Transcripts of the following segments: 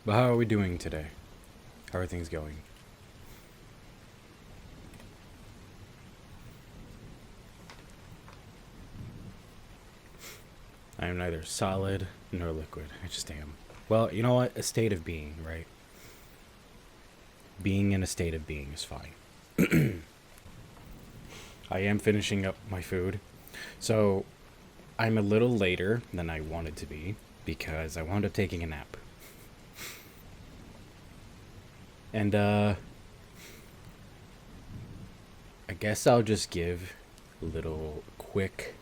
But how are we doing today? How are things going? I am neither solid nor liquid. I just am. Well, you know what? A state of being, right? Being in a state of being is fine. I am finishing up my food. So, I'm a little later than I wanted to be because I wound up taking a nap. And, I guess I'll just give a little quick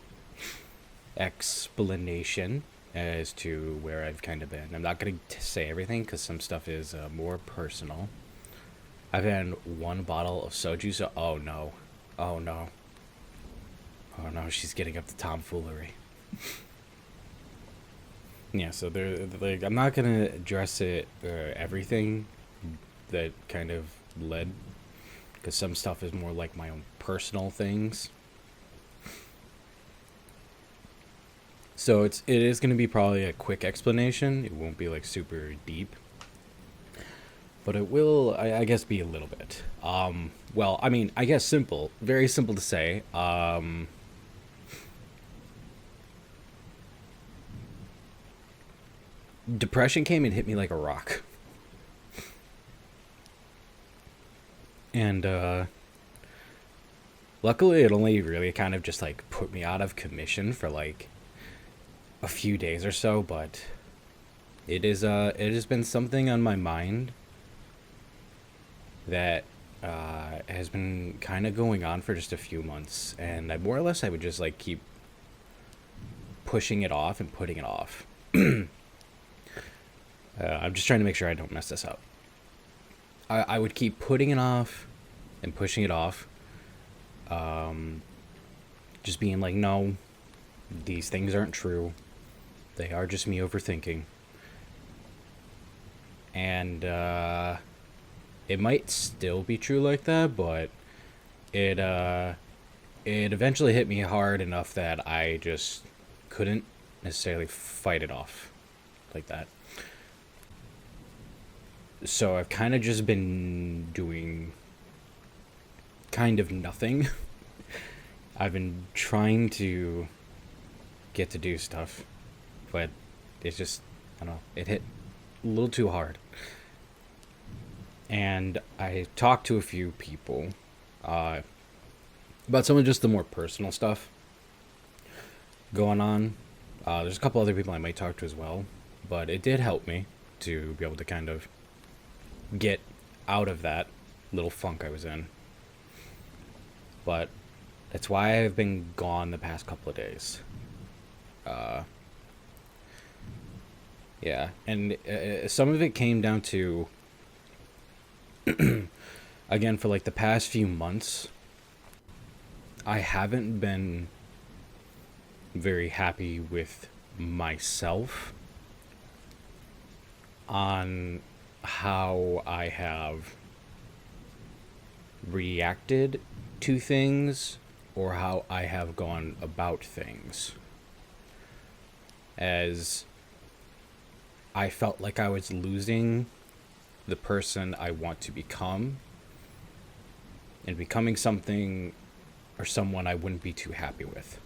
explanation as to where I've kind of been. I'm not going to say everything because some stuff is more personal. I've had one bottle of soju, so oh no. Oh no. Oh no, she's getting up to tomfoolery. Yeah, so like I'm not gonna address it everything that kind of led, because some stuff is more like my own personal things. So it is gonna be probably a quick explanation. It won't be like super deep, but it will, I guess, be a little bit. Well, I mean, I guess simple, very simple to say. Depression came and hit me like a rock. And luckily it only really kind of just like put me out of commission for like a few days or so, but it has been something on my mind that has been kind of going on for just a few months, and I would just like keep pushing it off and putting it off. I'm just trying to make sure I don't mess this up. I would keep putting it off and pushing it off. Just being like, no, these things aren't true. They are just me overthinking. And it might still be true like that, but it it eventually hit me hard enough that I just couldn't necessarily fight it off like that. So I've kind of just been doing kind of nothing. I've been trying to get to do stuff, but it's just, I don't know, it hit a little too hard. And I talked to a few people about some of just the more personal stuff going on. There's a couple other people I might talk to as well, but it did help me to be able to kind of get out of that little funk I was in. But that's why I've been gone the past couple of days. Yeah, and some of it came down to, again, for like the past few months, I haven't been very happy with myself on how I have reacted to things or how I have gone about things. As I felt like I was losing the person I want to become and becoming something or someone I wouldn't be too happy with.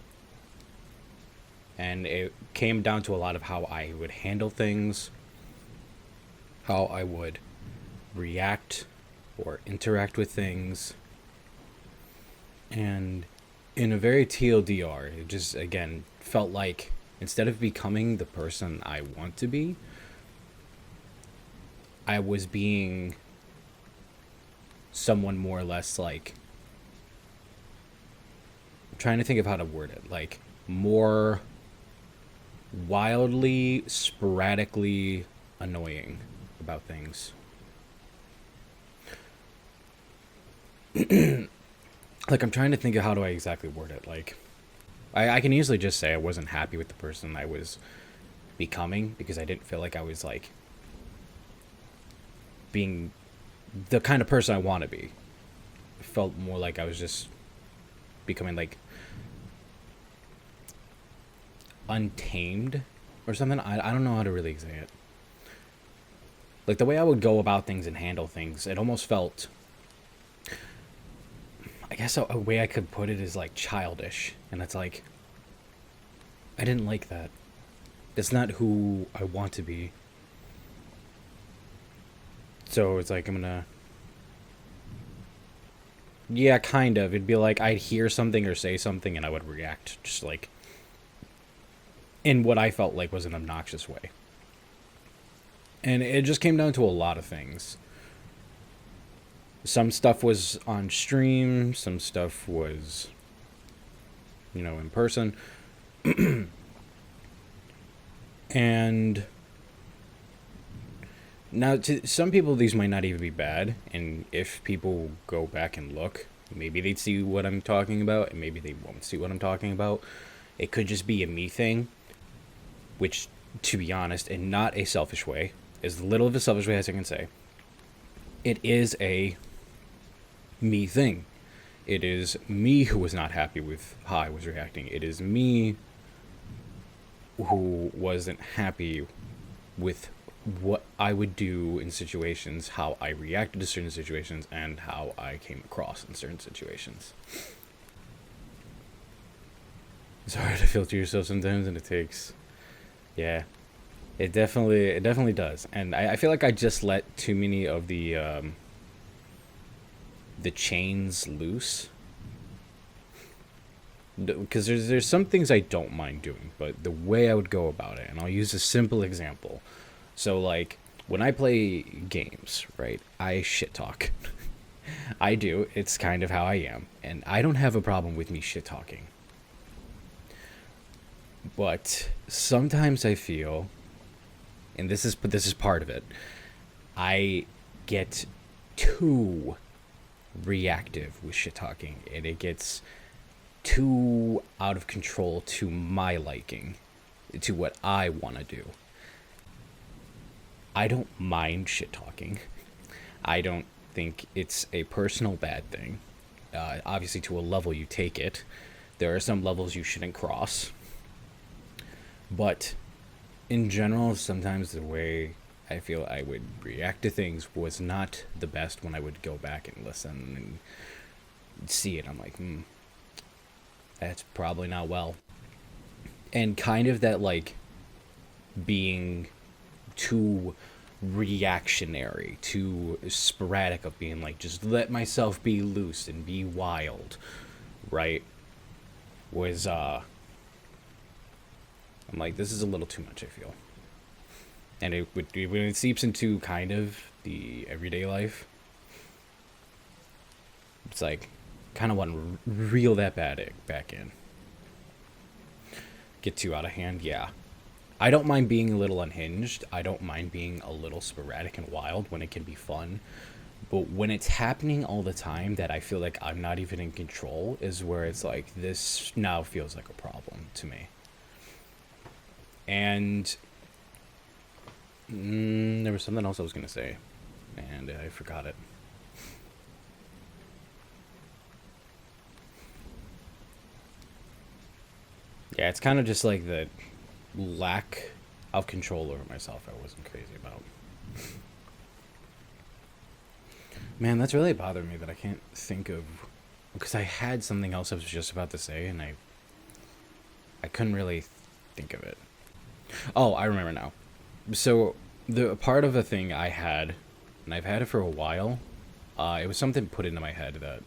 And it came down to a lot of how I would handle things, how I would react or interact with things. And in a very TLDR, it just, again, felt like instead of becoming the person I want to be, I was being someone more or less like, I'm trying to think of how to word it, like more wildly, sporadically annoying about things. Like, I'm trying to think of how do I exactly word it. Like, I can easily just say I wasn't happy with the person I was becoming because I didn't feel like I was like being the kind of person I want to be. It felt more like I was just becoming like untamed or something. I don't know how to really say it. Like, the way I would go about things and handle things, it almost felt, I guess a way I could put it is like childish. And it's like, I didn't like that. That's not who I want to be. So it's like, I'm gonna. Yeah, kind of. It'd be like I'd hear something or say something and I would react just like in what I felt like was an obnoxious way. And it just came down to a lot of things. Some stuff was on stream, some stuff was, in person. And now, to some people, these might not even be bad. And if people go back and look, maybe they'd see what I'm talking about, and maybe they won't see what I'm talking about. It could just be a me thing, which, to be honest, in not a selfish way, as little of a selfish way as I can say, it is a me thing. It is me who was not happy with how I was reacting. It is me who wasn't happy with what I would do in situations, how I reacted to certain situations, and how I came across in certain situations. It's hard to filter yourself sometimes, and it takes, yeah, it definitely does. And I feel like I just let too many of the chains loose. Because there's some things I don't mind doing, but the way I would go about it, and I'll use a simple example. So, like, when I play games, right, I shit talk. I do. It's kind of how I am. And I don't have a problem with me shit talking. But sometimes I feel, and this is part of it, I get too reactive with shit talking, and it gets too out of control to my liking, to what I want to do. I don't mind shit talking. I don't think it's a personal bad thing. Obviously, to a level you take it. There are some levels you shouldn't cross. But in general, sometimes the way I feel I would react to things was not the best when I would go back and listen and see it. I'm like, that's probably not well. And kind of that, like, being too reactionary, too sporadic of being like, just let myself be loose and be wild, right? Was, I'm like, this is a little too much, I feel. And when it seeps into kind of the everyday life, it's like, kind of want to reel that back in. Get too out of hand, yeah. I don't mind being a little unhinged. I don't mind being a little sporadic and wild when it can be fun. But when it's happening all the time that I feel like I'm not even in control is where it's like, this now feels like a problem to me. And there was something else I was going to say, and I forgot it. Yeah, it's kind of just like the lack of control over myself I wasn't crazy about. Man, that's really bothered me that I can't think of, because I had something else I was just about to say and I couldn't really think of it. Oh, I remember now. So the part of a thing I had, and I've had it for a while, it was something put into my head that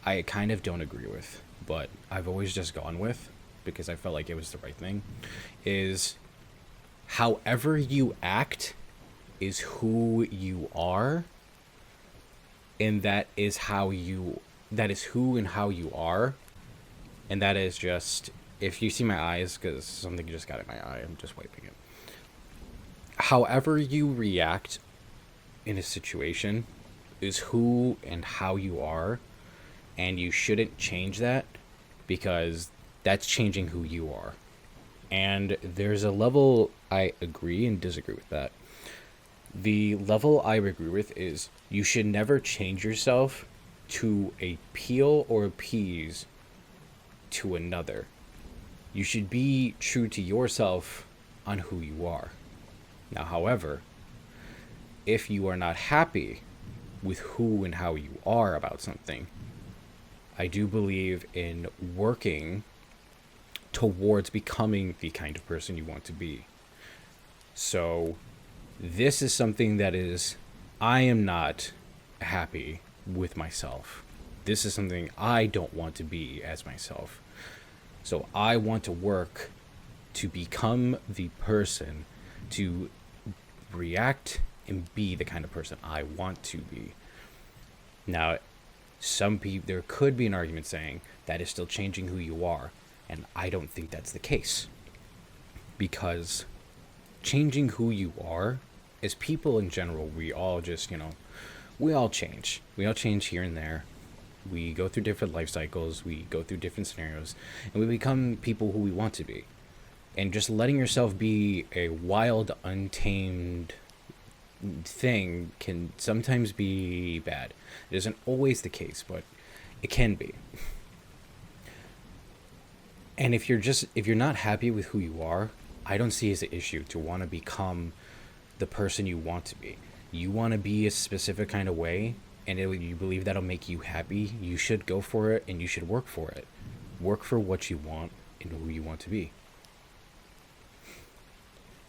I kind of don't agree with, but I've always just gone with because I felt like it was the right thing, is however you act is who you are, and that is who and how you are, and that is just, if you see my eyes, because something just got in my eye, I'm just wiping it. However you react in a situation is who and how you are, and you shouldn't change that because that's changing who you are. And there's a level I agree and disagree with that. The level I agree with is you should never change yourself to appeal or appease to another. You should be true to yourself on who you are. Now, however, if you are not happy with who and how you are about something, I do believe in working towards becoming the kind of person you want to be. So, this is something that is, I am not happy with myself. This is something I don't want to be as myself. So, I want to work to become the person to react and be the kind of person I want to be. Now, some people, there could be an argument saying that is still changing who you are, and I don't think that's the case. Because changing who you are, as people in general, we all just, we all change. We all change here and there. We go through different life cycles, we go through different scenarios, and we become people who we want to be. And just letting yourself be a wild, untamed thing can sometimes be bad. It isn't always the case, but it can be. And if you're not happy with who you are, I don't see it as an issue to want to become the person you want to be. You want to be a specific kind of way, and you believe that'll make you happy, you should go for it, and you should work for it. Work for what you want and who you want to be.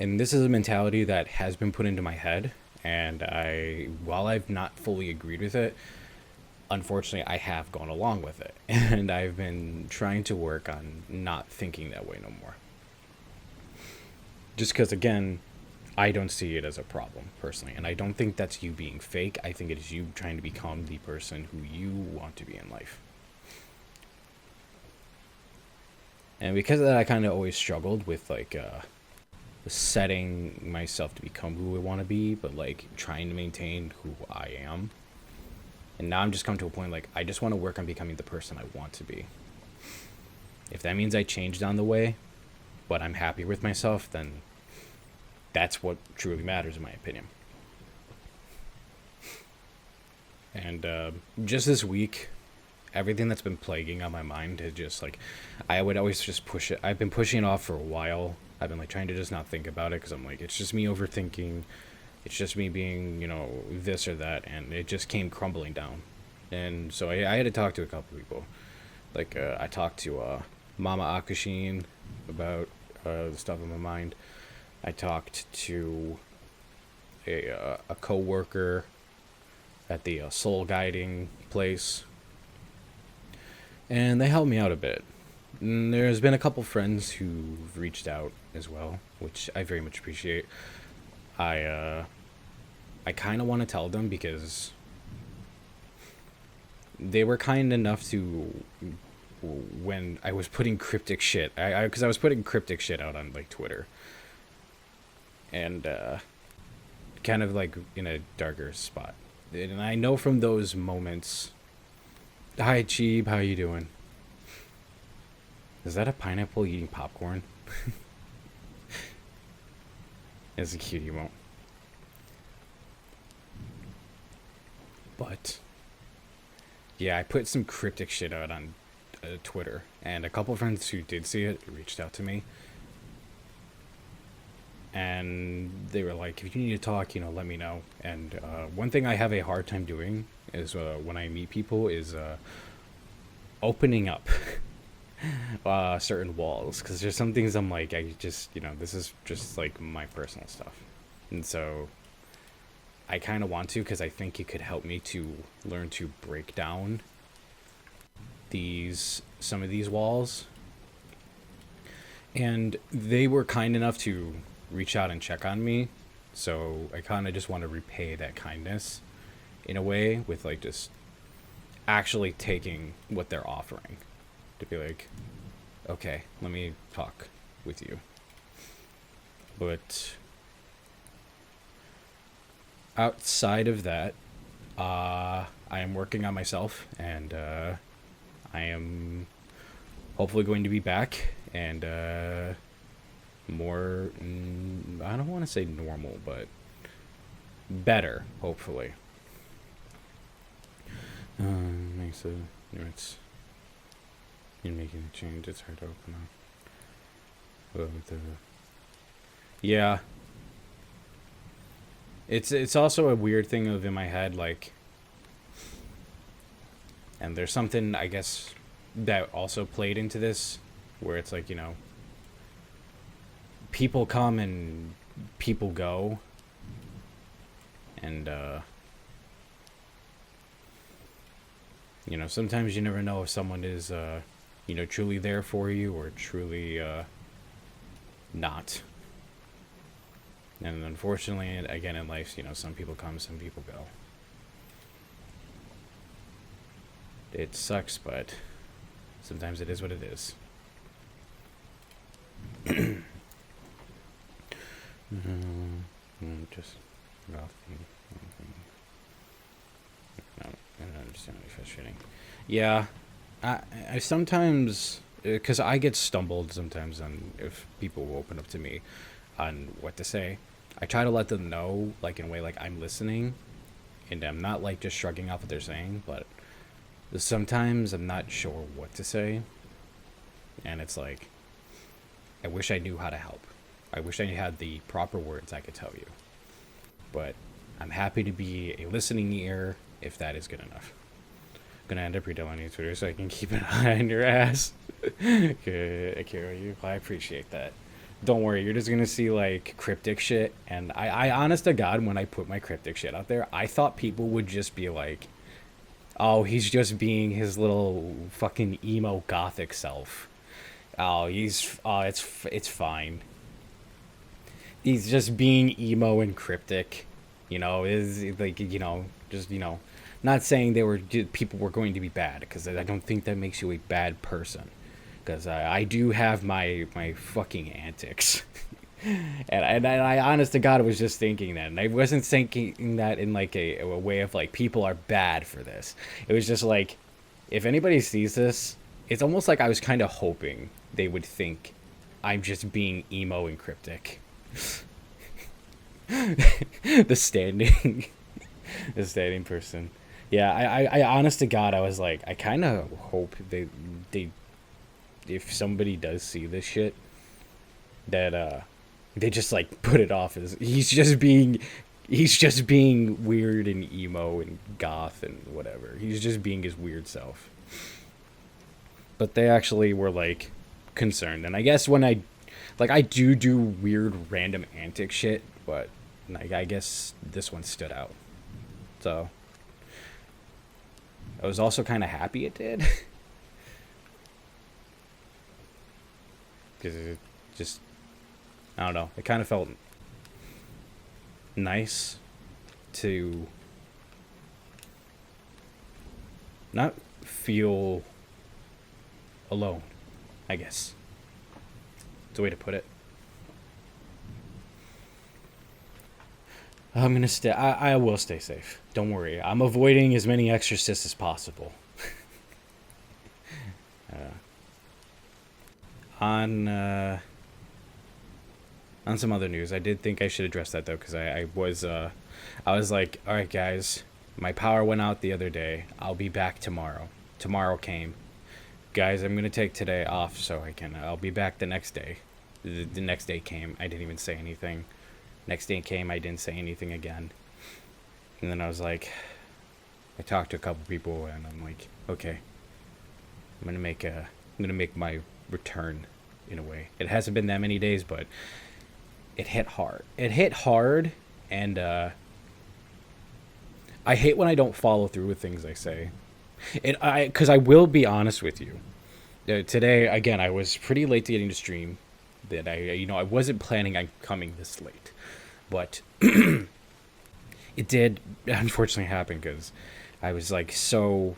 And this is a mentality that has been put into my head, and while I've not fully agreed with it, unfortunately I have gone along with it. And I've been trying to work on not thinking that way no more. Just because, again, I don't see it as a problem, personally. And I don't think that's you being fake. I think it is you trying to become the person who you want to be in life. And because of that, I kind of always struggled with, setting myself to become who I want to be, but, trying to maintain who I am. And now I'm just come to a point, I just want to work on becoming the person I want to be. If that means I change down the way, but I'm happy with myself, then that's what truly matters, in my opinion. And just this week, everything that's been plaguing on my mind is just I would always just push it. I've been pushing it off for a while. I've been trying to just not think about it because I'm it's just me overthinking. It's just me being, this or that, and it just came crumbling down. And so I had to talk to a couple people. I talked to Mama Akushin about the stuff in my mind. I talked to a co-worker at the soul guiding place, and they helped me out a bit. And there's been a couple friends who've reached out as well, which I very much appreciate. I kind of want to tell them because they were kind enough to, when I was putting cryptic shit, because I was putting cryptic shit out on Twitter, and kind of in a darker spot. And I know from those moments. Hi Cheeb, how you doing? Is that a pineapple eating popcorn? It's a cute emote. But yeah, I put some cryptic shit out on Twitter, and a couple friends who did see it reached out to me, and they were like, if you need to talk, let me know. And one thing I have a hard time doing is when I meet people is opening up certain walls, because there's some things I'm I just, this is just my personal stuff. And so I kind of want to, because I think it could help me to learn to break down some of these walls. And they were kind enough to reach out and check on me, so I kind of just want to repay that kindness in a way with just actually taking what they're offering, to be okay, let me talk with you. But outside of that, I am working on myself, and I am hopefully going to be back and more, I don't want to say normal, but better, hopefully. Makes it's in making a change, it's hard to open up. Yeah. It's also a weird thing of in my head, like, and there's something I guess that also played into this, where it's like, people come and people go, and sometimes you never know if someone is truly there for you or truly not. And unfortunately, again, in life, some people come, some people go. It sucks, but sometimes it is what it is. Just off no, I don't understand. Really frustrating. Yeah, I sometimes, because I get stumbled sometimes on if people will open up to me on what to say. I try to let them know, like, in a way, like, I'm listening, and I'm not, like, just shrugging off what they're saying, but sometimes I'm not sure what to say, and it's like, I wish I knew how to help. I wish I had the proper words I could tell you. But I'm happy to be a listening ear, if that is good enough. I'm gonna end up redoing your Twitter so I can keep an eye on your ass. Good, Akira, I appreciate that. Don't worry, you're just gonna see, like, cryptic shit, and I honest to God, when I put my cryptic shit out there, I thought people would just be like, oh, he's just being his little fucking emo gothic self. It's fine. He's just being emo and cryptic, is like, just, not saying people were going to be bad, because I don't think that makes you a bad person. Because I do have my fucking antics. and I honest to God was just thinking that. And I wasn't thinking that in like a way of like people are bad for this. It was just like, if anybody sees this, it's almost like I was kind of hoping they would think I'm just being emo and cryptic. the standing person. Yeah, I honest to God, I was like, I kind of hope they if somebody does see this shit, that they just like put it off as he's just being weird and emo and goth and whatever. He's just being his weird self. But they actually were like concerned, and I guess when I do weird random antic shit, but like, I guess this one stood out. So I was also kind of happy it did. Because it just, I don't know, it kind of felt nice to not feel alone, I guess. It's a way to put it. I'm gonna stay. I will stay safe. Don't worry. I'm avoiding as many exorcists as possible. On some other news, I did think I should address that though, because I was like, all right, guys, my power went out the other day. I'll be back tomorrow. Tomorrow came. Guys, I'm gonna take today off so I'll be back the next day. The next day came. I didn't even say anything. Next day came. I didn't say anything again. And then I was like, I talked to a couple people, and I'm like, okay, I'm gonna make my return in a way. It hasn't been that many days, but it hit hard. And I hate when I don't follow through with things I say. Because I will be honest with you. Today, again, I was pretty late to getting to stream. That I wasn't planning on coming this late, but it did unfortunately happen because I was so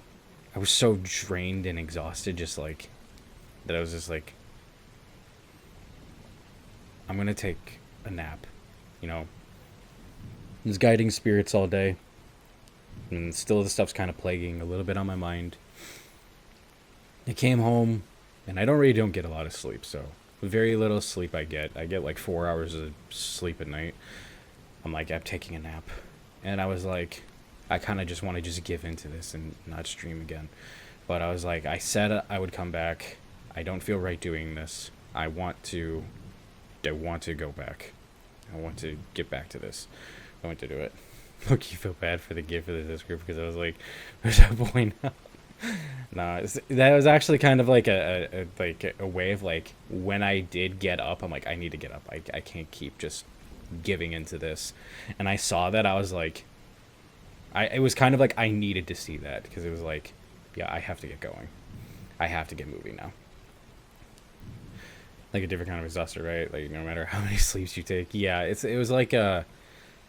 drained and exhausted, just like that. I was just like, I'm gonna take a nap. I was guiding spirits all day, and still the stuff's kind of plaguing a little bit on my mind. I came home, and I don't get a lot of sleep, so very little sleep I get like 4 hours of sleep at night. I'm like, I'm taking a nap, and I was like, I kind of just want to just give into this and not stream again. But I was like, I said I would come back. I don't feel right doing this. I want to go back. I want to get back to this. I went to do it. Look, you feel bad for the gift of this group because I was like, "There's a boy now." No, that was actually kind of like a way of like when I did get up, I'm like, I need to get up. I can't keep just giving into this. And I saw that, I was like, it was kind of like I needed to see that because it was like, yeah, I have to get going. I have to get moving now. Like a different kind of exhausted, right? Like no matter how many sleeps you take, yeah, it was like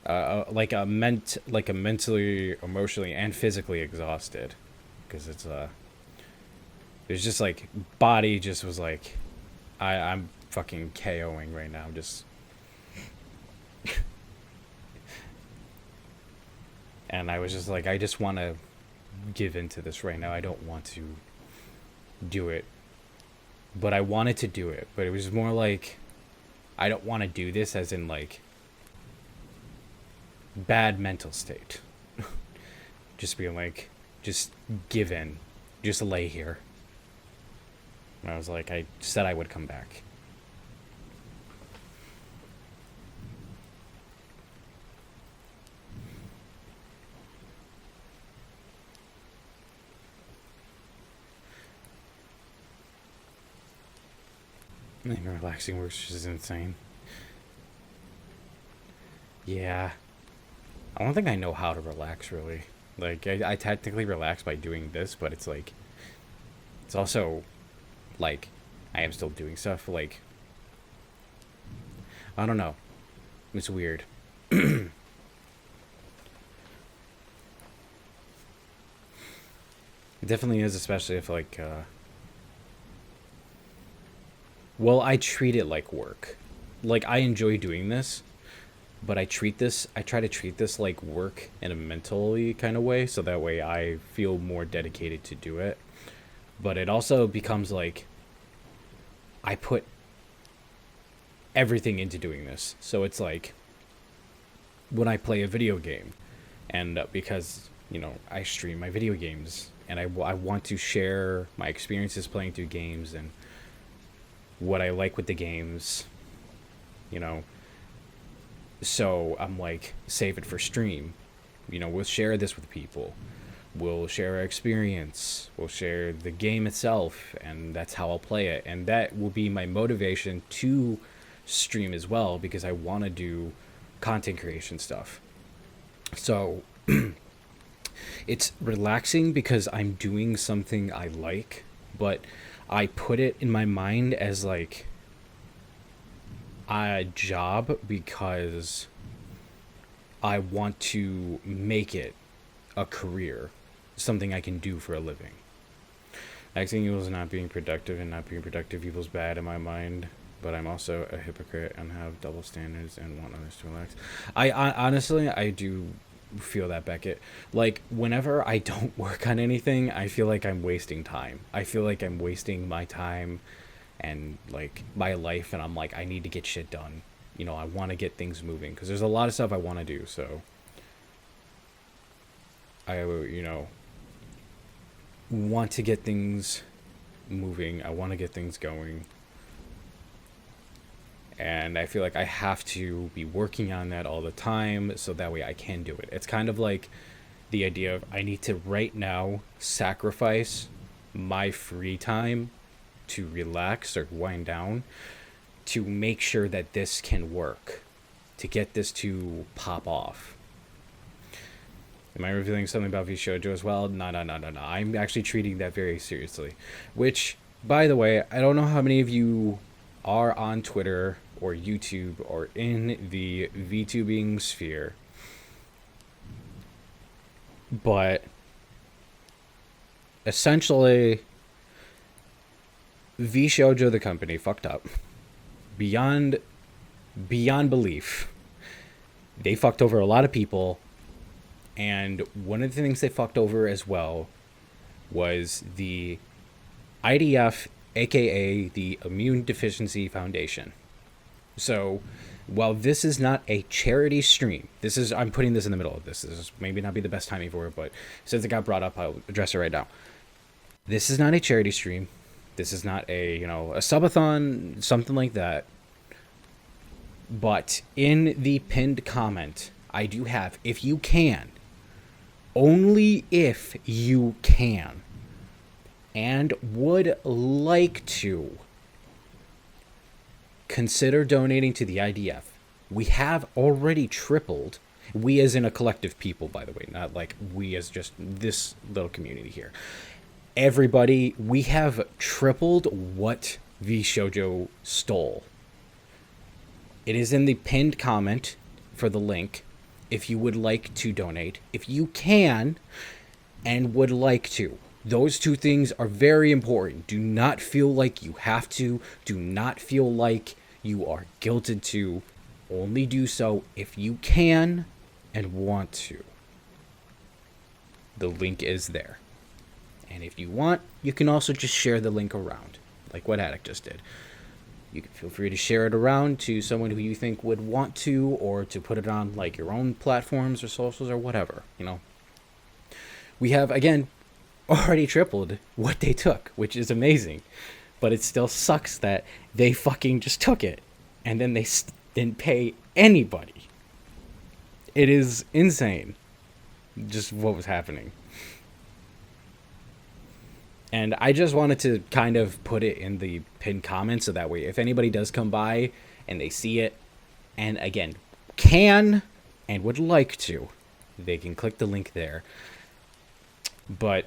like a mentally, emotionally, and physically exhausted, because it's was just like body just was like, I'm fucking KOing right now, just. And I was just like, I just want to give into this right now. I don't want to do it, but I wanted to do it. But it was more like, I don't want to do this as in like bad mental state. Just being like, just give in, just lay here. And I was like, I said I would come back. I think relaxing works is insane. Yeah. I don't think I know how to relax, really. Like, I technically relax by doing this, but it's like, it's also, like, I am still doing stuff, like, I don't know. It's weird. It definitely is, especially if, like, well, I treat it like work. Like, I enjoy doing this, but I try to treat this like work in a mentally kind of way, so that way I feel more dedicated to do it. But it also becomes like, I put everything into doing this. So it's like, when I play a video game, and because, you know, I stream my video games, and I want to share my experiences playing through games, and what I like with the games, you know. So I'm like, save it for stream. You know, we'll share this with people. We'll share our experience. We'll share the game itself, and that's how I'll play it. And that will be my motivation to stream as well, because I want to do content creation stuff. So it's relaxing because I'm doing something I like, but I put it in my mind as like a job because I want to make it a career, something I can do for a living. Acting equals not being productive, and not being productive equals bad in my mind, but I'm also a hypocrite and have double standards and want others to relax. I honestly, I do feel that, Beckett. Like, whenever I don't work on anything, I feel like I'm wasting time. I feel like I'm wasting my time and like my life, and I'm like, I need to get shit done. You know, I want to get things moving because there's a lot of stuff I want to do. So I, you know, want to get things moving. I want to get things going. And I feel like I have to be working on that all the time so that way I can do it. It's kind of like the idea of I need to right now sacrifice my free time to relax or wind down to make sure that this can work, to get this to pop off. Am I revealing something about VShojo as well? No. I'm actually treating that very seriously. Which, by the way, I don't know how many of you are on Twitter or YouTube or in the VTubing sphere, but essentially VShojo the company fucked up beyond belief. They fucked over a lot of people, and one of the things they fucked over as well was the IDF, aka the Immune Deficiency Foundation. So, while this is not a charity stream, I'm putting this in the middle of this. This is maybe not be the best timing for it, but since it got brought up, I'll address it right now. This is not a charity stream. This is not a, you know, a subathon, something like that. But in the pinned comment, I do have, if you can, only if you can, and would like to, consider donating to the IDF. We have already tripled. We as in a collective people, by the way, not like we as just this little community here. Everybody, we have tripled what V Shoujo stole. It is in the pinned comment for the link if you would like to donate. If you can and would like to. Those two things are very important. Do not feel like you have to. Do not feel like you are guilted to. Only do so if you can and want to. The link is there. And if you want, you can also just share the link around, like what Attic just did. You can feel free to share it around to someone who you think would want to, or to put it on like your own platforms or socials or whatever, you know. We have, again, already tripled what they took, which is amazing. But it still sucks that they fucking just took it and then they didn't pay anybody. It is insane just what was happening. And I just wanted to kind of put it in the pinned comment so that way if anybody does come by and they see it and again can and would like to, they can click the link there. But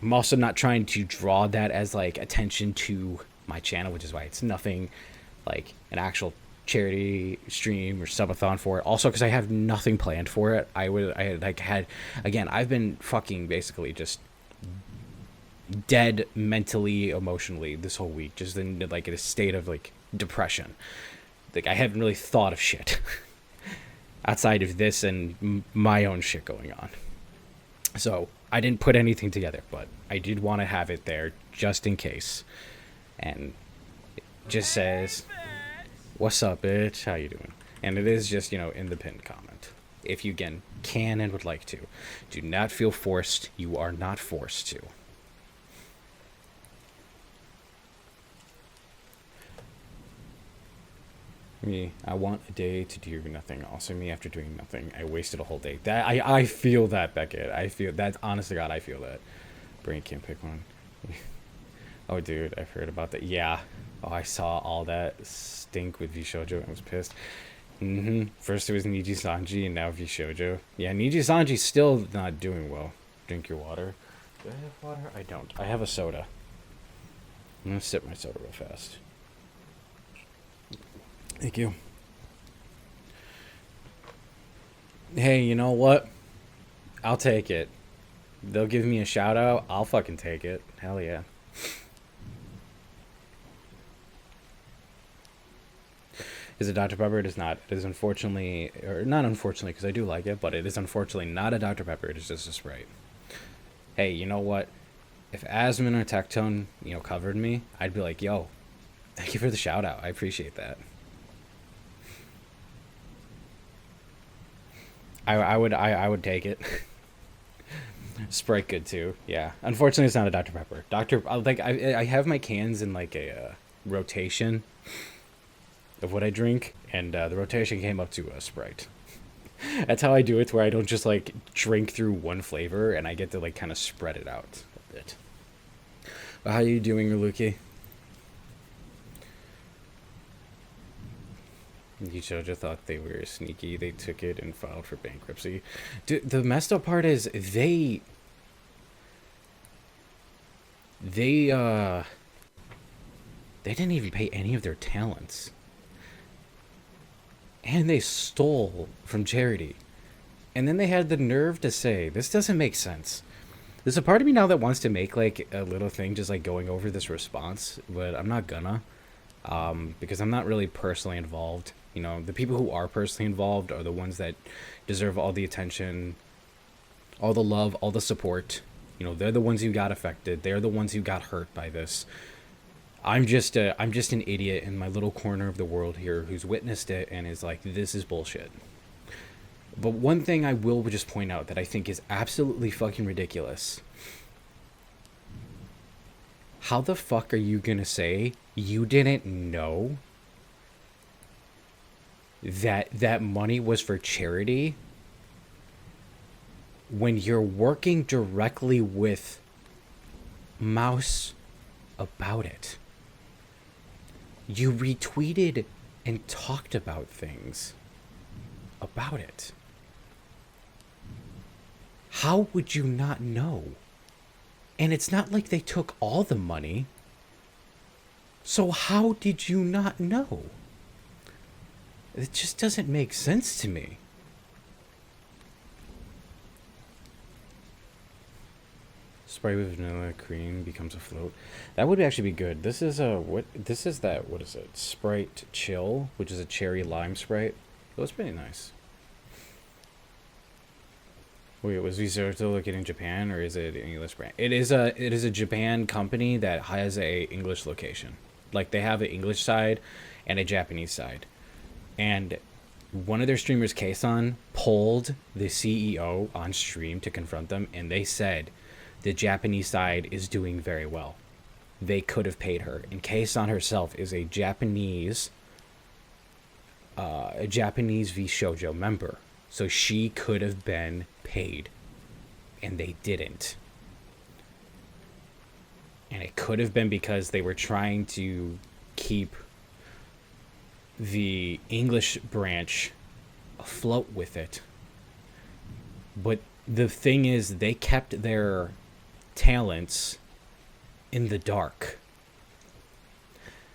I'm also not trying to draw that as like attention to my channel, which is why it's nothing like an actual charity stream or subathon for it. Also because I have nothing planned for it. I've been fucking basically just dead mentally, emotionally this whole week, just in like in a state of like depression. Like I haven't really thought of shit outside of this and my own shit going on. So I didn't put anything together, but I did want to have it there just in case. And it just says, "What's up, bitch? How you doing?" And it is just, you know, in the pinned comment. If you again can and would like to, do not feel forced. You are not forced to. Me, I want a day to do nothing. Also, me after doing nothing, I wasted a whole day. That I feel that, Beckett. I feel that. Honest to God, I feel that. Brain can't pick one. Oh, dude, I've heard about that. Yeah. Oh, I saw all that stink with V Shoujo and was pissed. First it was Niji Sanji, and now V Shoujo. Yeah, Niji Sanji's still not doing well. Drink your water. Do I have water? I don't. I have a soda. I'm gonna sip my soda real fast. Thank you. Hey, you know what? I'll take it. They'll give me a shout out. I'll fucking take it. Hell yeah. Is it Dr. Pepper? It is not. It is unfortunately, or not unfortunately, because I do like it, but it is unfortunately not a Dr. Pepper. It is just a Sprite. Hey, you know what? If Asmin or Tectone, you know, covered me, I'd be like, yo, thank you for the shout out. I appreciate that. I would take it. Sprite good too. Yeah. Unfortunately, it's not a Dr. Pepper. I have my cans in like a rotation of what I drink, and the rotation came up to a Sprite. That's how I do it, where I don't just like drink through one flavor, and I get to like kind of spread it out a bit. But how are you doing, Luki? Shoujo thought they were sneaky. They took it and filed for bankruptcy. Dude, the messed up part is they didn't even pay any of their talents. And they stole from charity. And then they had the nerve to say, this doesn't make sense. There's a part of me now that wants to make like a little thing just like going over this response, but I'm not gonna. Because I'm not really personally involved. You know, the people who are personally involved are the ones that deserve all the attention, all the love, all the support. You know, they're the ones who got affected. They're the ones who got hurt by this. I'm just an idiot in my little corner of the world here who's witnessed it and is like, this is bullshit. But one thing I will just point out that I think is absolutely fucking ridiculous. How the fuck are you gonna say you didn't know that money was for charity when you're working directly with Mouse about it. You retweeted and talked about things about it. How would you not know? And it's not like they took all the money. So how did you not know? It just doesn't make sense to me. Spray with vanilla cream becomes a float. That would actually be good. This is what is it? Sprite Chill, which is a cherry lime Sprite. It was pretty nice. Wait, was Risotto located in Japan or is it an English brand? It is a Japan company that has a English location. Like they have an English side and a Japanese side. And one of their streamers, Kason, pulled the CEO on stream to confront them, and they said the Japanese side is doing very well. They could have paid her. And Kason herself is a Japanese V Shoujo member. So she could have been paid. And they didn't. And it could have been because they were trying to keep the English branch afloat with it. But the thing is, they kept their talents in the dark.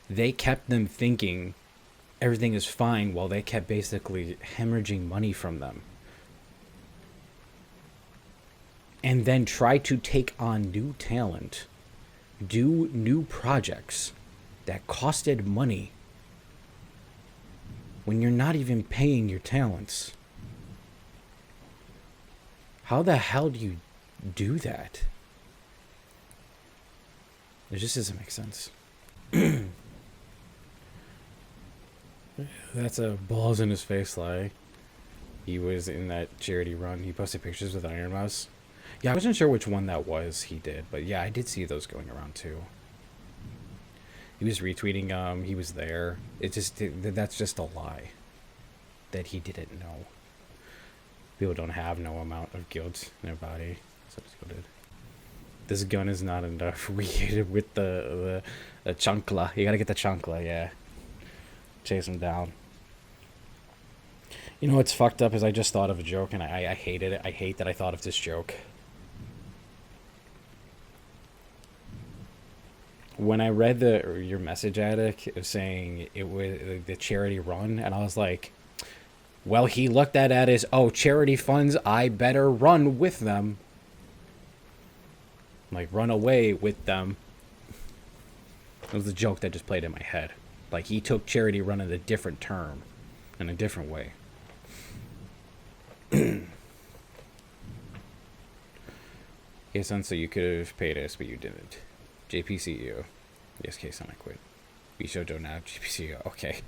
They kept them thinking everything is fine while they kept basically hemorrhaging money from them. And then try to take on new talent, do new projects that costed money when you're not even paying your talents. How the hell do you do that? It just doesn't make sense. That's a balls in his face lie. He was in that charity run. He posted pictures with Iron Mouse. Yeah, I wasn't sure which one that was he did, but yeah, I did see those going around too. He was retweeting, he was there. That's just a lie. That he didn't know. People don't have no amount of guilt in their body. So it's good. This gun is not enough. We hit it with the chancla. You gotta get the chancla, yeah. Chase him down. You know what's fucked up is I just thought of a joke and I hated it. I hate that I thought of this joke. When I read your message, Attic, it was saying it was the charity run, and I was like, well, he looked at it as, oh, charity funds, I better run with them. Like, run away with them. It was a joke that just played in my head. Like, he took charity run in a different term, in a different way. K-Sun, so you could have paid us, but you didn't. JPCU. Yes, K-Sun, I quit. Bishojo now, JPCU. Okay.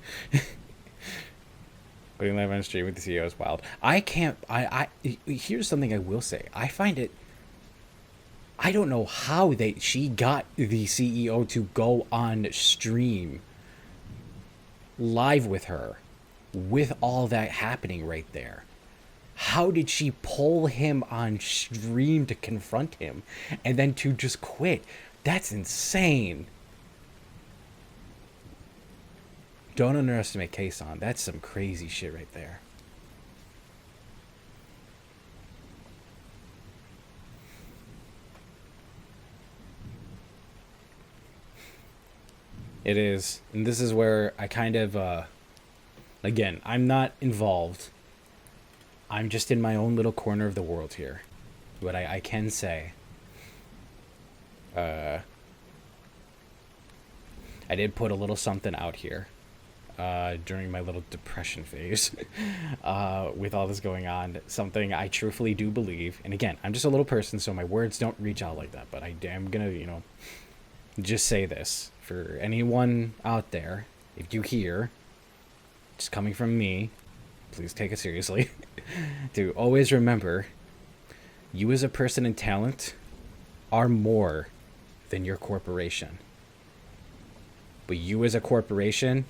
Going live on stream with the CEO is wild. I can't... here's something I will say. I find it... I don't know how she got the CEO to go on stream live with her with all that happening right there. How did she pull him on stream to confront him and then to just quit? That's insane. Don't underestimate Kason. That's some crazy shit right there. It is. And this is where I kind of, again, I'm not involved. I'm just in my own little corner of the world here. But I can say, I did put a little something out here during my little depression phase with all this going on. Something I truthfully do believe. And again, I'm just a little person, so my words don't reach out like that. But I am going to, just say this. For anyone out there, if you hear, just coming from me, please take it seriously, to always remember, you as a person in talent are more than your corporation. But you as a corporation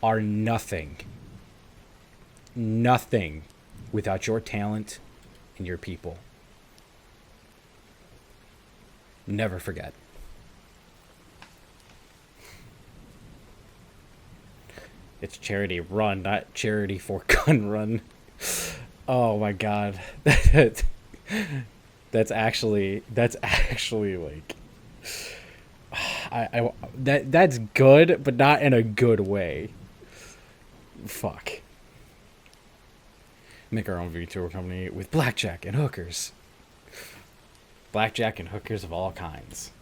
are nothing nothing without your talent and your people. Never forget. It's charity run, not charity for gun run. Oh my god. That's actually like that's good, but not in a good way. Fuck. Make our own VTuber company with blackjack and hookers. Blackjack and hookers of all kinds.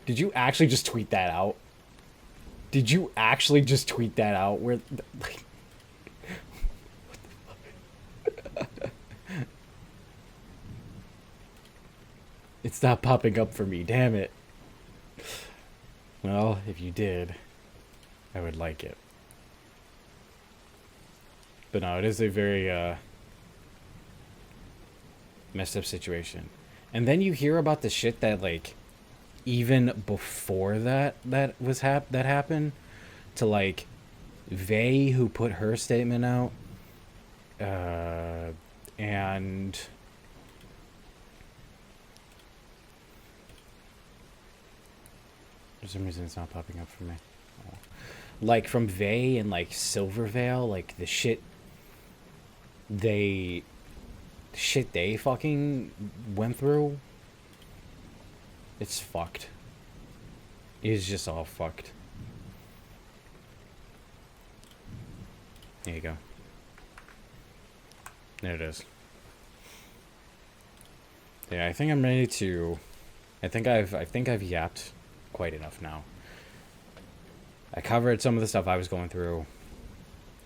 Did you actually just tweet that out? Did you actually just tweet that out? Where, like, it's not popping up for me. Damn it. Well, if you did, I would like it. But no, it is a very messed up situation. And then you hear about the shit that, like, even before that happened, to like Vey, who put her statement out, and for some reason it's not popping up for me. Oh. Like from Vey and like Silvervale, like the shit they fucking went through. It's fucked. It's just all fucked. There you go. There it is. Yeah, I think I'm ready to. I think I've yapped quite enough now. I covered some of the stuff I was going through.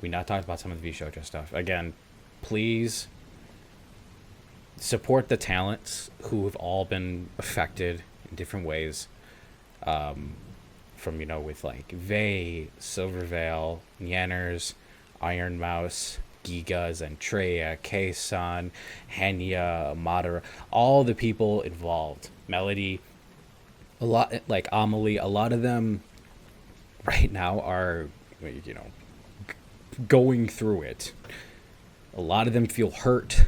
We not talked about some of the VShojo stuff. Again, please support the talents who have all been affected in different ways. From, you know, with like Vey, Silvervale, Yanners, Iron Mouse, Giga, Zentreya, K-san, Henya, Madara, all the people involved. Melody, a lot, like Amelie, a lot of them right now are, you know, going through it. A lot of them feel hurt,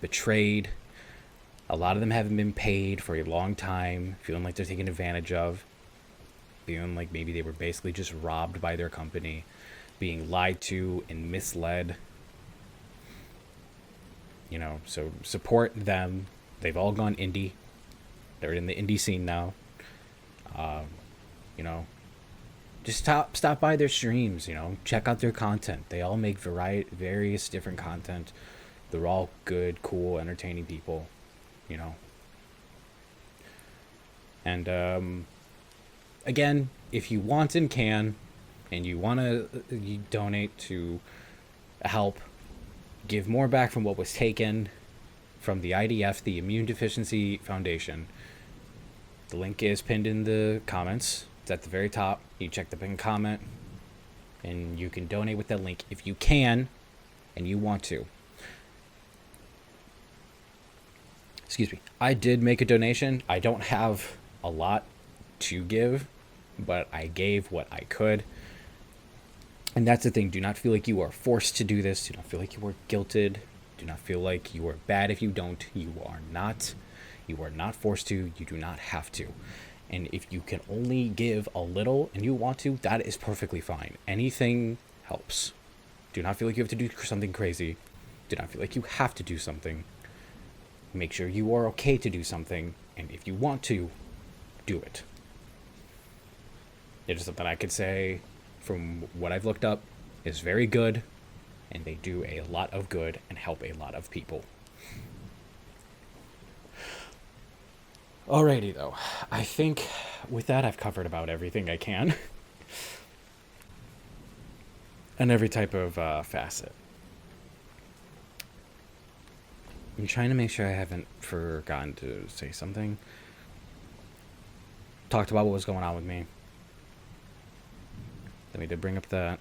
betrayed. A lot of them haven't been paid for a long time, feeling like they're taken advantage of, feeling like maybe they were basically just robbed by their company, being lied to and misled. You know, so support them. They've all gone indie. They're in the indie scene now. You know, just stop by their streams, you know, check out their content. They all make various different content. They're all good, cool, entertaining people, you know. And again, if you want and can, and you want to donate to help give more back from what was taken from the IDF, the Immune Deficiency Foundation, the link is pinned in the comments. It's at the very top. You check the pinned comment, and you can donate with that link if you can and you want to. Excuse me. I did make a donation. I don't have a lot to give, but I gave what I could. And that's the thing. Do not feel like you are forced to do this. Do not feel like you are guilted. Do not feel like you are bad if you don't. You are not. You are not forced to. You do not have to. And if you can only give a little and you want to, that is perfectly fine. Anything helps. Do not feel like you have to do something crazy. Do not feel like you have to do something. Make sure you are okay to do something. And if you want to, do it. It is something I could say from what I've looked up is very good, and they do a lot of good and help a lot of people. Alrighty though, I think with that I've covered about everything I can. And every type of facet. I'm trying to make sure I haven't forgotten to say something. Talked about what was going on with me. Then we did bring up that.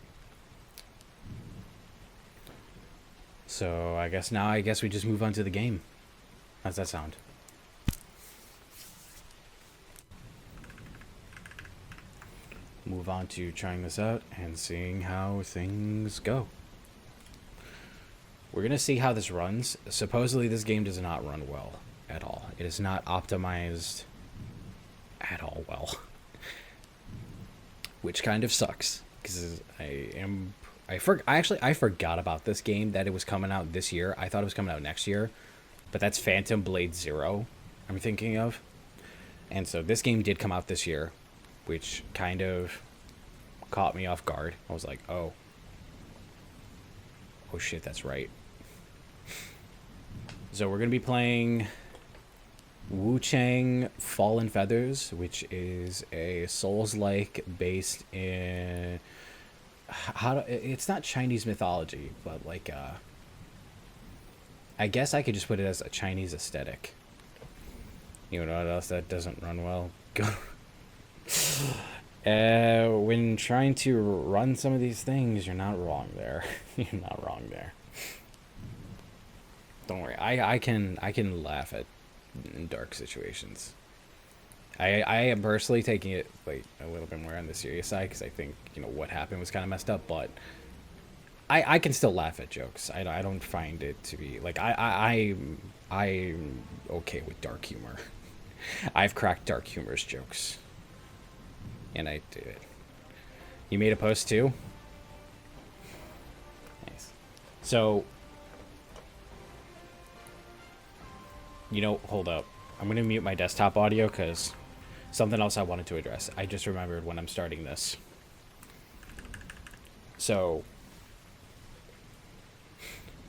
So I guess we just move on to the game. How's that sound? Move on to trying this out and seeing how things go. we're gonna see how this runs. Supposedly this game does not run well at all. It is not optimized at all well, which kind of sucks because I forgot about this game, that it was coming out this year. I thought it was coming out next year, but that's Phantom Blade Zero I'm thinking of. And so this game did come out this year, which kind of caught me off guard. I was like, oh shit, that's right. So we're gonna be playing Wu Chang Fallen Feathers, which is a Souls-like based in it's not Chinese mythology, but like I guess I could just put it as a Chinese aesthetic. You know what else that doesn't run well? When trying to run some of these things, you're not wrong there. You're not wrong there. Don't worry, I can laugh at in dark situations. I am personally taking it like a little bit more on the serious side because I think, you know, what happened was kind of messed up, but I can still laugh at jokes. I don't find it to be like I'm okay with dark humor. I've cracked dark humorous jokes, and I do it. You made a post too? Nice. So, you know, hold up. I'm gonna mute my desktop audio because something else I wanted to address. I just remembered when I'm starting this. So,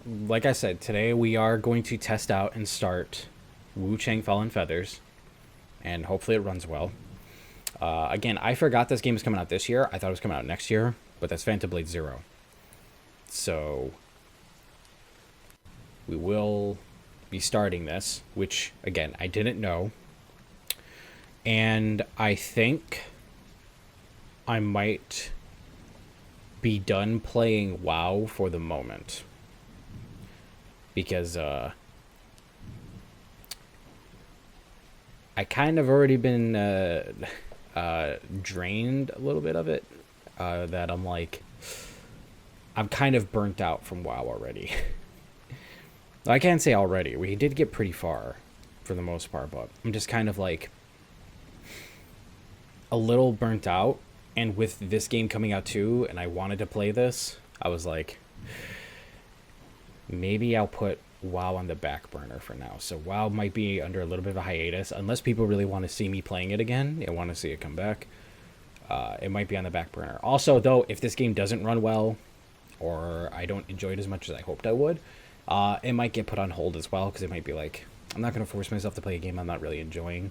like I said, today we are going to test out and start Wu Chang Fallen Feathers, and hopefully it runs well. Again, I forgot this game is coming out this year. I thought it was coming out next year, but that's Phantom Blade Zero. So, we will be starting this, which, again, I didn't know. And I think I might be done playing WoW for the moment. Because, I kind of already been, drained a little bit of it. That I'm like, I'm kind of burnt out from WoW already. I can't say already. We did get pretty far for the most part, but I'm just kind of like a little burnt out. And with this game coming out too, and I wanted to play this, I was like, maybe I'll put WoW on the back burner for now. So WoW might be under a little bit of a hiatus unless people really want to see me playing it again and want to see it come back. It might be on the back burner. Also, though, if this game doesn't run well or I don't enjoy it as much as I hoped I would, it might get put on hold as well, because it might be like, I'm not going to force myself to play a game I'm not really enjoying.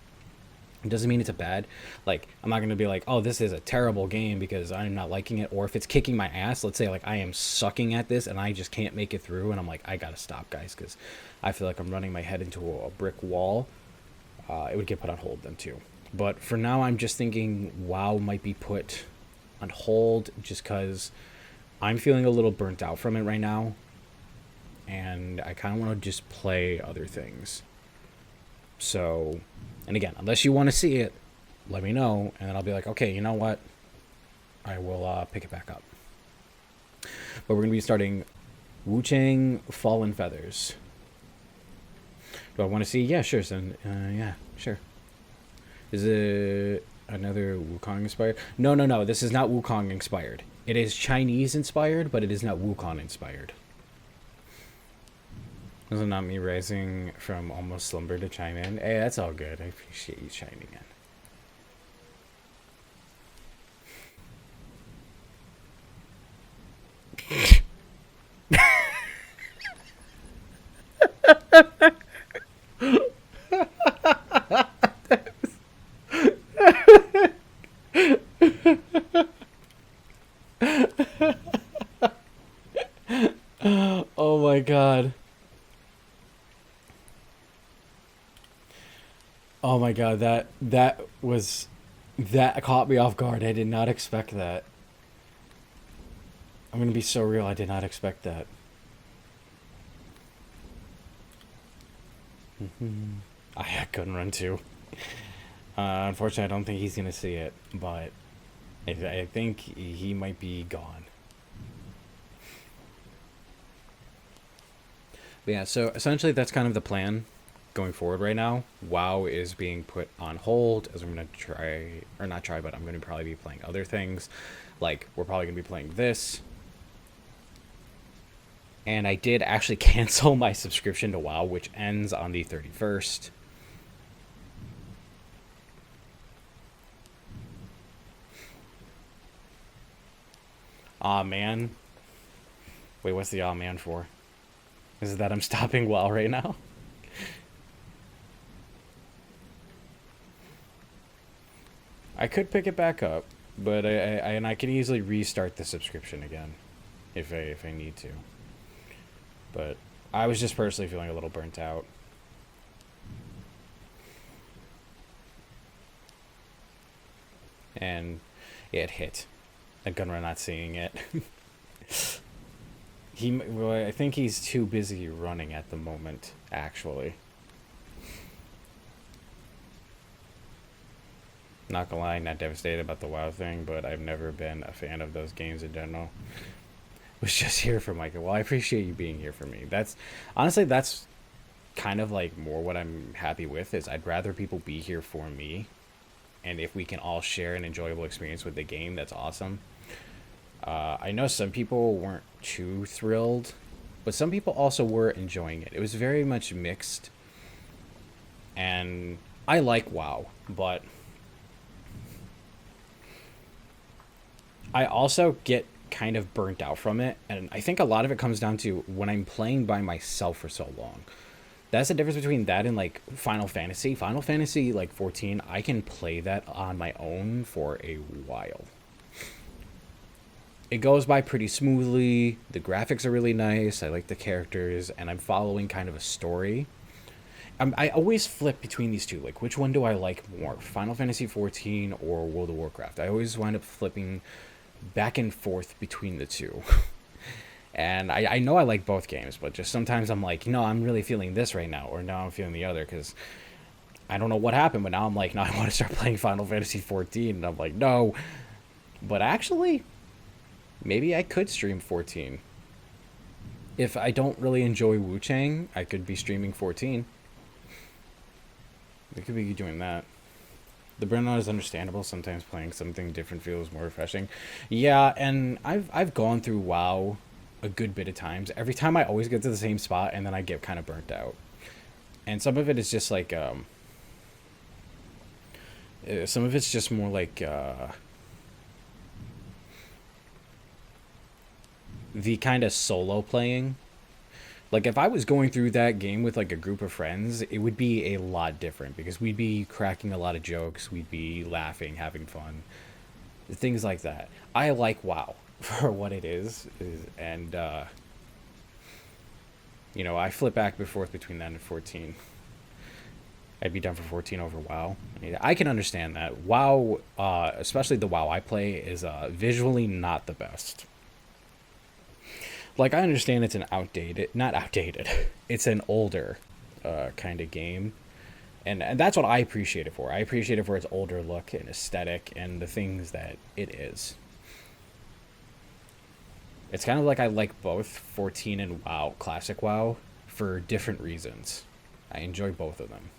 It doesn't mean it's a bad, like, I'm not going to be like, oh, this is a terrible game because I'm not liking it. Or if it's kicking my ass, let's say like I am sucking at this and I just can't make it through, and I'm like, I got to stop, guys, because I feel like I'm running my head into a brick wall. It would get put on hold then too. But for now, I'm just thinking WoW might be put on hold just because I'm feeling a little burnt out from it right now. And I kind of want to just play other things. So, and again, unless you want to see it, let me know, and then I'll be like, okay, you know what? I will pick it back up. But we're going to be starting Wu Chang Fallen Feathers. Do I want to see? Yeah, sure, son. Yeah, sure. Is it another Wukong inspired? No. This is not Wukong inspired. It is Chinese inspired, but it is not Wukong inspired. This is not me rising from almost slumber to chime in. Hey, that's all good. I appreciate you chiming in. Oh my god. Oh my god, that caught me off guard. I did not expect that. I'm gonna be so real, I did not expect that. I couldn't run too. Unfortunately, I don't think he's gonna see it, but I think he might be gone. But yeah, so essentially that's kind of the plan going forward right now. WoW is being put on hold as I'm going to try, or not try, but I'm going to probably be playing other things. Like, we're probably going to be playing this. And I did actually cancel my subscription to WoW, which ends on the 31st. Aw, man. Wait, what's the aw, man for? Is it that I'm stopping WoW right now? I could pick it back up, but I can easily restart the subscription again if I need to. But I was just personally feeling a little burnt out. And it hit. Thank God we're not seeing it. Well, I think he's too busy running at the moment, actually. Not gonna lie, not devastated about the WoW thing, but I've never been a fan of those games in general. Was just here for Mykah. Well, I appreciate you being here for me. Honestly, that's kind of like more what I'm happy with, is I'd rather people be here for me. And if we can all share an enjoyable experience with the game, that's awesome. I know some people weren't too thrilled, but some people also were enjoying it. It was very much mixed. And I like WoW, but I also get kind of burnt out from it, and I think a lot of it comes down to when I'm playing by myself for so long. That's the difference between that and like Final Fantasy. Final Fantasy like 14, I can play that on my own for a while. It goes by pretty smoothly. The graphics are really nice. I like the characters, and I'm following kind of a story. I always flip between these two. Like, which one do I like more, Final Fantasy 14 or World of Warcraft? I always wind up flipping back and forth between the two. And I know I like both games, but just sometimes I'm like, no, I'm really feeling this right now, or now I'm feeling the other, because I don't know what happened, but now I'm like, no, I want to start playing Final Fantasy 14, and I'm like, no. But actually, maybe I could stream 14. If I don't really enjoy Wu Chang, I could be streaming 14. We could be doing that. The burnout is understandable. Sometimes playing something different feels more refreshing. Yeah, and I've gone through WoW a good bit of times. Every time I always get to the same spot, and then I get kind of burnt out. And some of it is just like some of it's just more like the kind of solo playing. Like, if I was going through that game with like a group of friends, it would be a lot different, because we'd be cracking a lot of jokes, we'd be laughing, having fun, things like that. I like WoW for what it is, and you know, I flip back and forth between that and 14. I'd be done for 14 over WoW. I can understand that. WoW, especially the WoW I play, is visually not the best. Like, I understand it's not outdated, it's an older kind of game. And that's what I appreciate it for. I appreciate it for its older look and aesthetic and the things that it is. It's kind of like I like both 14 and WoW, classic WoW, for different reasons. I enjoy both of them.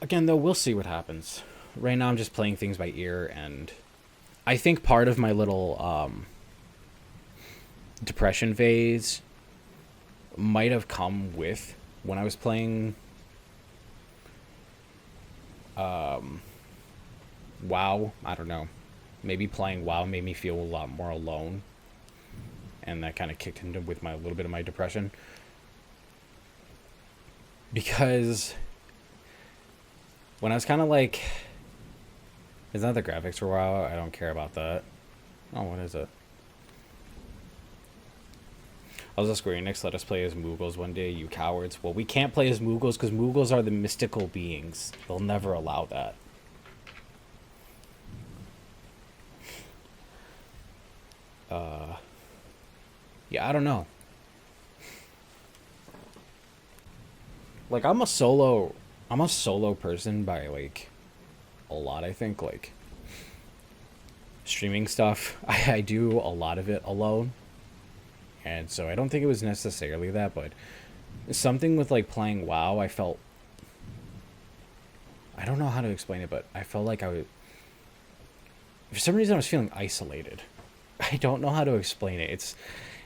Again, though, we'll see what happens. Right now I'm just playing things by ear, and I think part of my little depression phase might have come with when I was playing WoW. I don't know. Maybe playing WoW made me feel a lot more alone, and that kind of kicked into with my little bit of my depression. Because when I was kind of like, it's not the graphics for WoW, I don't care about that. Oh, what is it? I was a Square Enix, let us play as Moogles one day, you cowards. Well, we can't play as Moogles because Moogles are the mystical beings. They'll never allow that. Yeah, I don't know. Like, I'm a solo person by, like, a lot, I think. Like, streaming stuff, I do a lot of it alone. And so I don't think it was necessarily that, but something with like playing WoW, I felt, I don't know how to explain it, but I felt like I was, for some reason I was feeling isolated. I don't know how to explain it.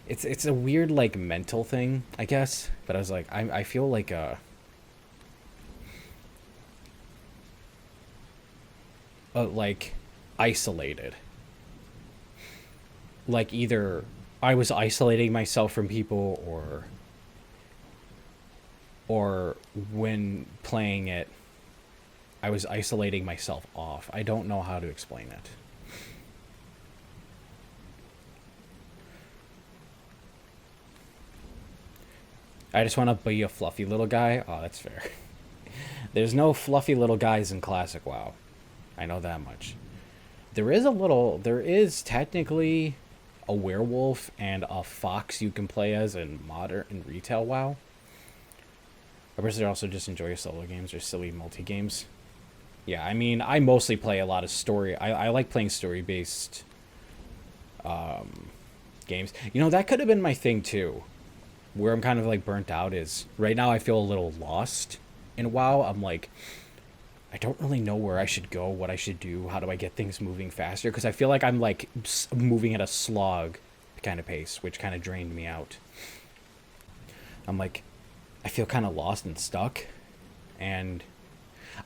It's a weird like mental thing, I guess. But I was like, I feel like isolated. Like either I was isolating myself from people, or when playing it, I was isolating myself off. I don't know how to explain it. I just want to be a fluffy little guy. Oh, that's fair. There's no fluffy little guys in classic WoW. I know that much. There is technically a werewolf and a fox you can play as in modern and retail WoW. I personally also just enjoy solo games or silly multi games. Yeah, I mean, I mostly play a lot of story. I like playing story based games. You know, that could have been my thing too. Where I'm kind of like burnt out is right now I feel a little lost in WoW. I'm like, I don't really know where I should go, what I should do, how do I get things moving faster? Because I feel like I'm like moving at a slog kind of pace, which kind of drained me out. I'm like, I feel kind of lost and stuck, and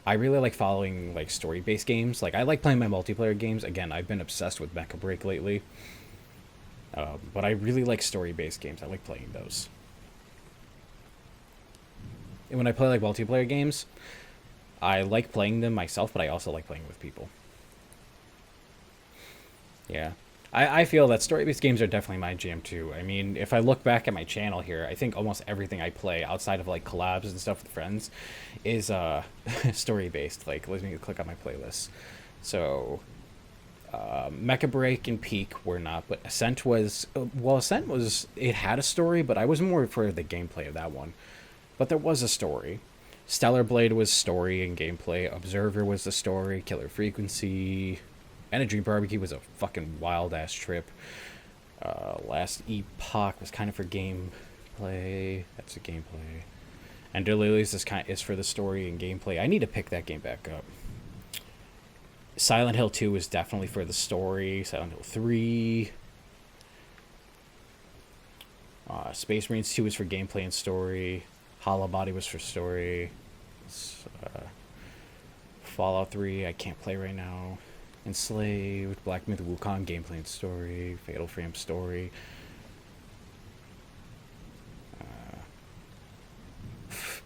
I really like following like story-based games. Like I like playing my multiplayer games. Again, I've been obsessed with Mykah Break lately, but I really like story-based games. I like playing those. And when I play like multiplayer games, I like playing them myself, but I also like playing with people. Yeah. I feel that story-based games are definitely my jam too. I mean, if I look back at my channel here, I think almost everything I play outside of like collabs and stuff with friends is story-based. Like, let me click on my playlist. So, Mykah Break and Peak were not, but Ascent was, well, Ascent was, it had a story, but I was more for the gameplay of that one. But there was a story. Stellar Blade was story and gameplay. Observer was the story. Killer Frequency. Energy Barbecue was a fucking wild ass trip. Last Epoch was kind of for gameplay. That's a gameplay. And Delirious is for the story and gameplay. I need to pick that game back up. Silent Hill 2 is definitely for the story. Silent Hill 3. Space Marines 2 is for gameplay and story. Hollow Body was for story. Fallout 3 I can't play right now. Enslaved, Black Myth Wukong gameplay and story. Fatal Frame story.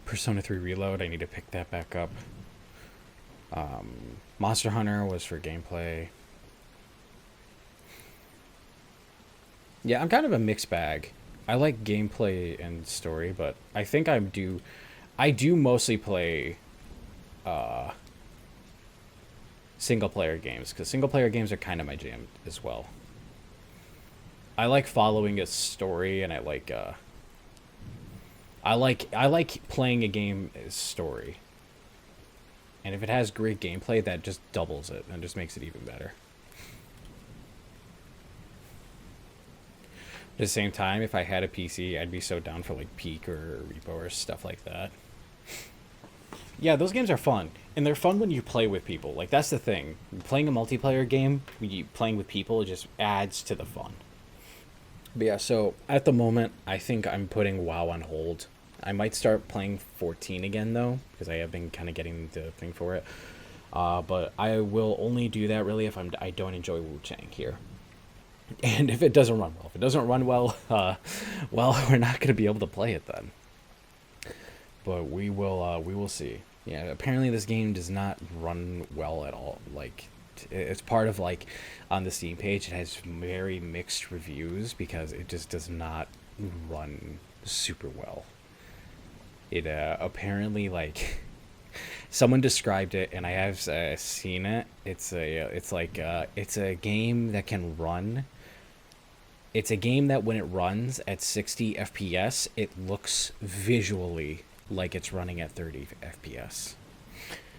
Persona 3 Reload, I need to pick that back up. Monster Hunter was for gameplay. Yeah, I'm kind of a mixed bag. I like gameplay and story, but I think I do mostly play single player games, because single player games are kind of my jam as well. I like following a story, and I like playing a game as story. And if it has great gameplay, that just doubles it and just makes it even better. At the same time, if I had a PC, I'd be so down for like Peak or Repo or stuff like that. Yeah, those games are fun, and they're fun when you play with people. Like, that's the thing. Playing a multiplayer game, playing with people, it just adds to the fun. But yeah, so at the moment, I think I'm putting WoW on hold. I might start playing 14 again, though, because I have been kind of getting the thing for it. But I will only do that, really, if I don't enjoy Wu-Chang here. And if it doesn't run well. If it doesn't run well, well, we're not going to be able to play it then. But we will see. Yeah, apparently this game does not run well at all. Like, it's part of, like, on the Steam page, it has very mixed reviews because it just does not run super well. It apparently, like, someone described it, and I have seen it. It's a game that can run. It's a game that when it runs at 60 FPS, it looks visually like it's running at 30 FPS.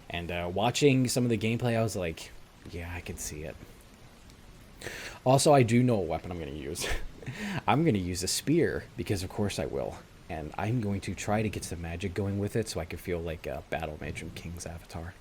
And watching some of the gameplay, I was like, yeah, I can see it. Also, I do know what weapon I'm going to use. I'm going to use a spear because, of course, I will. And I'm going to try to get some magic going with it so I can feel like a battle mage from King's Avatar.